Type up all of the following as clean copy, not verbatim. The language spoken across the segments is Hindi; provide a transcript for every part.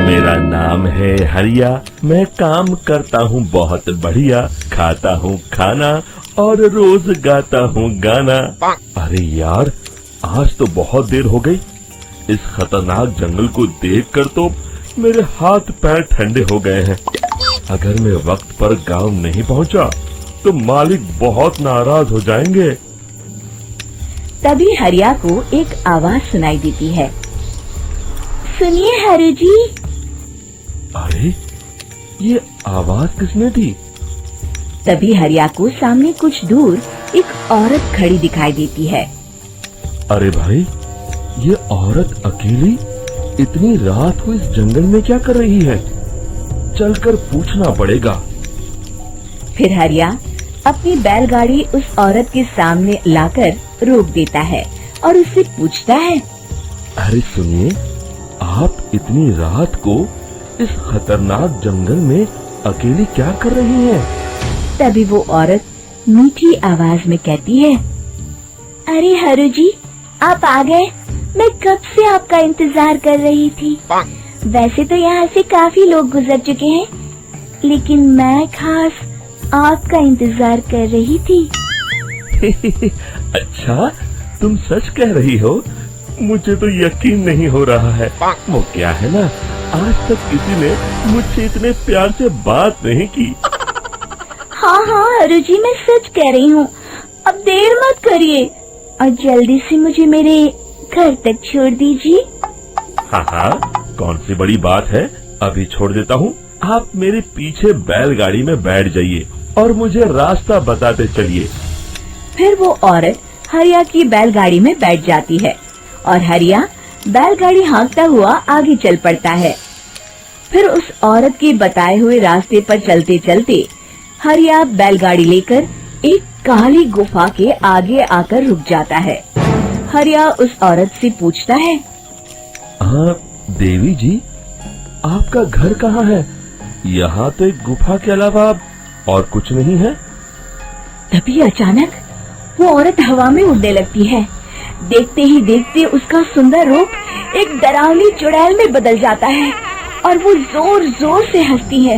मेरा नाम है हरिया, मैं काम करता हूँ बहुत बढ़िया, खाता हूँ खाना और रोज गाता हूँ गाना। अरे यार, आज तो बहुत देर हो गई। इस खतरनाक जंगल को देखकर तो मेरे हाथ पैर ठंडे हो गए हैं। अगर मैं वक्त पर गांव नहीं पहुंचा तो मालिक बहुत नाराज हो जाएंगे। तभी हरिया को एक आवाज सुनाई देती है। सुनिए हरु जी। अरे, ये आवाज किसने दी? तभी हरिया को सामने कुछ दूर एक औरत खड़ी दिखाई देती है। अरे भाई, ये औरत अकेली इतनी रात को इस जंगल में क्या कर रही है? चलकर पूछना पड़ेगा। फिर हरिया अपनी बैलगाड़ी उस औरत के सामने लाकर रोक देता है और उससे पूछता है। अरे सुनिए, आप इतनी रात को इस खतरनाक जंगल में अकेली क्या कर रही हैं? तभी वो औरत मीठी आवाज में कहती है, अरे हरु जी, आप आ गए। मैं कब से आपका इंतजार कर रही थी। वैसे तो यहाँ से काफी लोग गुजर चुके हैं, लेकिन मैं खास आपका इंतजार कर रही थी। अच्छा, तुम सच कह रही हो? मुझे तो यकीन नहीं हो रहा है। वो क्या है ना, आज तक किसी ने मुझसे इतने प्यार से बात नहीं की। हाँ हाँ हरु जी, मैं सच कह रही हूँ। अब देर मत करिए और जल्दी से मुझे मेरे घर तक छोड़ दीजिए। हाँ हाँ, कौन सी बड़ी बात है, अभी छोड़ देता हूँ। आप मेरे पीछे बैलगाड़ी में बैठ जाइए और मुझे रास्ता बताते चलिए। फिर वो औरत हरिया की बैलगाड़ी में बैठ जाती है और हरिया बैलगाड़ी हाँकता हुआ आगे चल पड़ता है। फिर उस औरत के बताए हुए रास्ते पर चलते चलते हरिया बैलगाड़ी लेकर एक काली गुफा के आगे आकर रुक जाता है। हरिया उस औरत से पूछता है, हाँ देवी जी, आपका घर कहाँ है? यहाँ तो एक गुफा के अलावा और कुछ नहीं है। तभी अचानक वो औरत हवा में उड़ने लगती है। देखते ही देखते उसका सुंदर रूप एक डरावनी चुड़ैल में बदल जाता है और वो जोर जोर से हंसती है।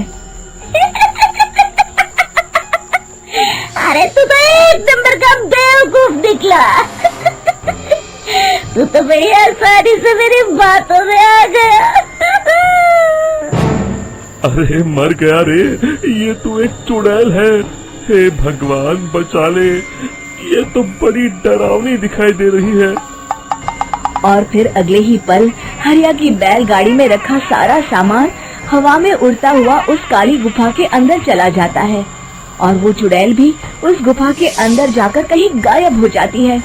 अरे तू तो एक नंबर का बेवकूफ निकला। तू तो बड़ी आसानी से मेरी बातों में आ गया। अरे मर गया रे, ये तो एक चुड़ैल है। हे भगवान बचा ले, ये तो बड़ी डरावनी दिखाई दे रही है। और फिर अगले ही पल हरिया की बैलगाड़ी में रखा सारा सामान हवा में उड़ता हुआ उस काली गुफा के अंदर चला जाता है और वो चुड़ैल भी उस गुफा के अंदर जाकर कहीं गायब हो जाती है।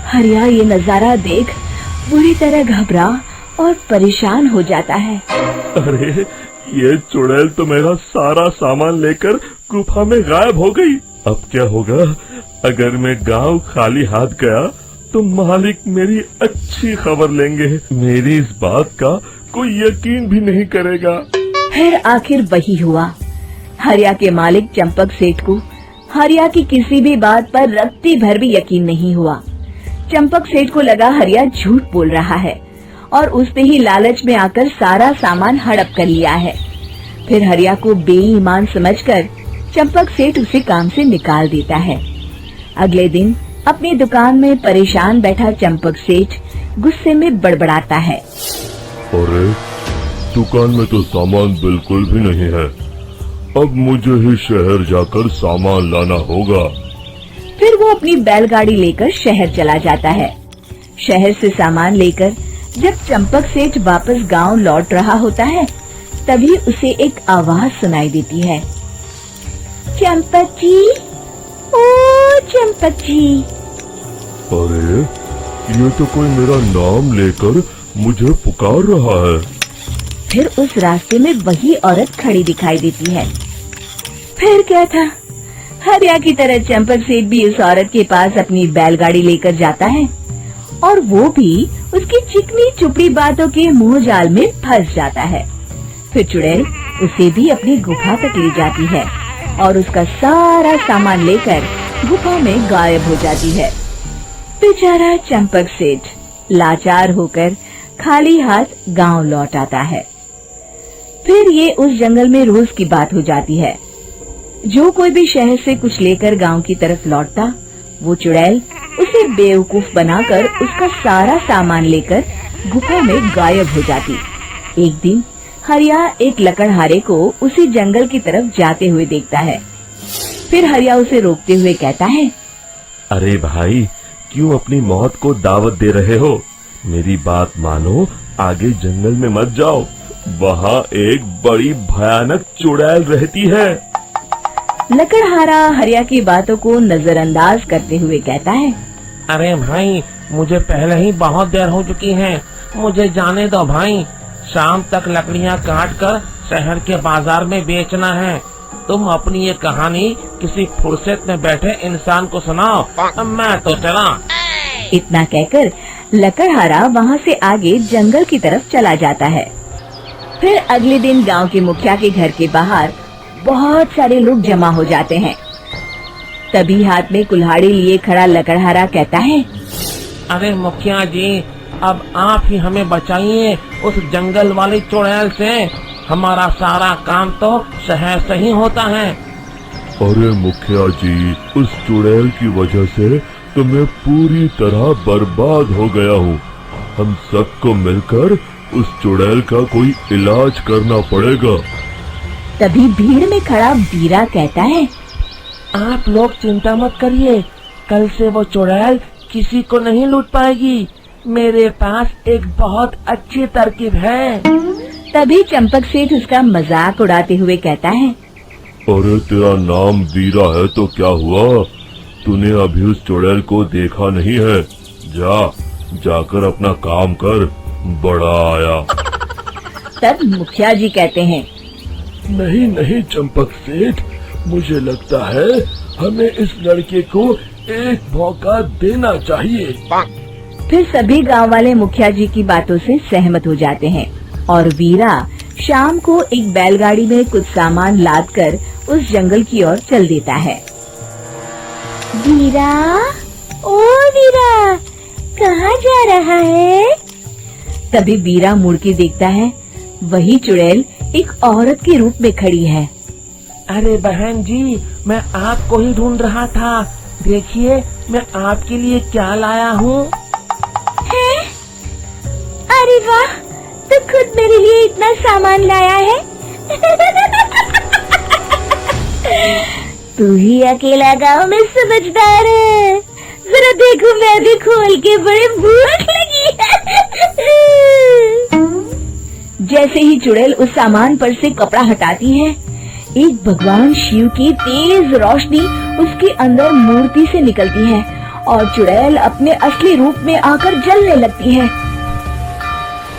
हरिया ये नजारा देख बुरी तरह घबरा और परेशान हो जाता है। अरे, ये चुड़ैल तो मेरा सारा सामान लेकर गुफा में गायब हो गई। अब क्या होगा? अगर मैं गांव खाली हाथ गया तो मालिक मेरी अच्छी खबर लेंगे। मेरी इस बात का कोई यकीन भी नहीं करेगा। फिर आखिर वही हुआ। हरिया के मालिक चंपक सेठ को हरिया की किसी भी बात पर रत्ती भर भी यकीन नहीं हुआ। चंपक सेठ को लगा हरिया झूठ बोल रहा है और उसने ही लालच में आकर सारा सामान हड़प कर लिया है। फिर हरिया को बेईमान समझकर चंपक सेठ उसे काम से निकाल देता है। अगले दिन अपनी दुकान में परेशान बैठा चंपक सेठ गुस्से में बड़बड़ाता है। अरे, दुकान में तो सामान बिल्कुल भी नहीं है। अब मुझे ही शहर जाकर सामान लाना होगा। फिर वो अपनी बैलगाड़ी लेकर शहर चला जाता है। शहर से सामान लेकर जब चंपक सेठ वापस गांव लौट रहा होता है, तभी उसे एक आवाज सुनाई देती है। चंपक जी, ओ चंपक जी। अरे, ये तो कोई मेरा नाम लेकर मुझे पुकार रहा है। फिर उस रास्ते में वही औरत खड़ी दिखाई देती है। फिर क्या था, हरिया की तरह चंपक सेठ भी उस औरत के पास अपनी बैलगाड़ी लेकर जाता है और वो भी उसकी चिकनी चुपड़ी बातों के मुंह जाल में फंस जाता है। फिर चुड़ैल उसे भी अपनी गुफा तक ले जाती है और उसका सारा सामान लेकर गुफा में गायब हो जाती है। बेचारा चंपक सेठ लाचार होकर खाली हाथ गांव लौट आता है। फिर ये उस जंगल में रोज की बात हो जाती है। जो कोई भी शहर से कुछ लेकर गांव की तरफ लौटता, वो चुड़ैल उसे बेवकूफ बनाकर उसका सारा सामान लेकर गुफा में गायब हो जाती। एक दिन हरिया एक लकड़हारे को उसी जंगल की तरफ जाते हुए देखता है। फिर हरिया उसे रोकते हुए कहता है, अरे भाई, क्यों अपनी मौत को दावत दे रहे हो? मेरी बात मानो, आगे जंगल में मत जाओ, वहाँ एक बड़ी भयानक चुड़ैल रहती है। लकड़हारा हरिया की बातों को नजरअंदाज करते हुए कहता है, अरे भाई, मुझे पहले ही बहुत देर हो चुकी है, मुझे जाने दो भाई। शाम तक लकड़ियाँ काट कर शहर के बाजार में बेचना है। तुम अपनी ये कहानी किसी फुर्सत में बैठे इंसान को सुनाओ, मैं तो चला। इतना कहकर लकड़हारा वहाँ से आगे जंगल की तरफ चला जाता है। फिर अगले दिन गांव के मुखिया के घर के बाहर बहुत सारे लोग जमा हो जाते हैं। तभी हाथ में कुल्हाड़ी लिए खड़ा लकड़हारा कहता है, अरे मुखिया जी, अब आप ही हमें बचाइए उस जंगल वाली चुड़ैल से। हमारा सारा काम तो शहर से ही होता है। अरे मुखिया जी, उस चुड़ैल की वजह से तो मैं पूरी तरह बर्बाद हो गया हूँ। हम सबको मिलकर उस चुड़ैल का कोई इलाज करना पड़ेगा। तभी भीड़ में खड़ा वीरा कहता है, आप लोग चिंता मत करिए, कल से वो चुड़ैल किसी को नहीं लूट पाएगी। मेरे पास एक बहुत अच्छी तरकीब है। तभी चंपक सेठ उसका मजाक उड़ाते हुए कहता है, अरे तेरा नाम वीरा है तो क्या हुआ? तूने अभी उस चुड़ैल को देखा नहीं है? जाकर अपना काम कर, बड़ा आया। तब मुखिया जी कहते हैं, नहीं चंपक सेठ, मुझे लगता है हमें इस लड़के को एक मौका देना चाहिए। फिर सभी गांव वाले मुखिया जी की बातों से सहमत हो जाते हैं और वीरा शाम को एक बैलगाड़ी में कुछ सामान लादकर उस जंगल की ओर चल देता है। वीरा, ओ वीरा, कहाँ जा रहा है? तभी वीरा मुड़ के देखता है, वही चुड़ैल एक औरत के रूप में खड़ी है। अरे बहन जी, मैं आपको ही ढूंढ रहा था। देखिए, मैं आपके लिए क्या लाया हूँ। अरे वाह, तो खुद मेरे लिए इतना सामान लाया है। तू ही अकेला गांव में समझदार है। जरा देखो, मैं भी खोल के, बड़े भूख लगी है। जैसे ही चुड़ैल उस सामान पर से कपड़ा हटाती है, एक भगवान शिव की तेज रोशनी उसके अंदर मूर्ति से निकलती है और चुड़ैल अपने असली रूप में आकर जलने लगती है।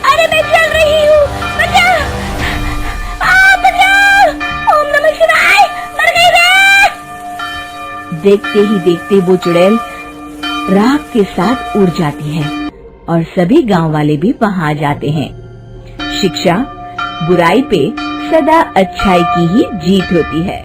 अरे मैं जल रही हूँ, बचाओ! बचाओ! ओम नमः शिवाय, मर गई मैं! देखते ही देखते वो चुड़ैल राख के साथ उड़ जाती है और सभी गांव वाले भी वहां जाते हैं। शिक्षा बुराई पे सदा अच्छाई की ही जीत होती है।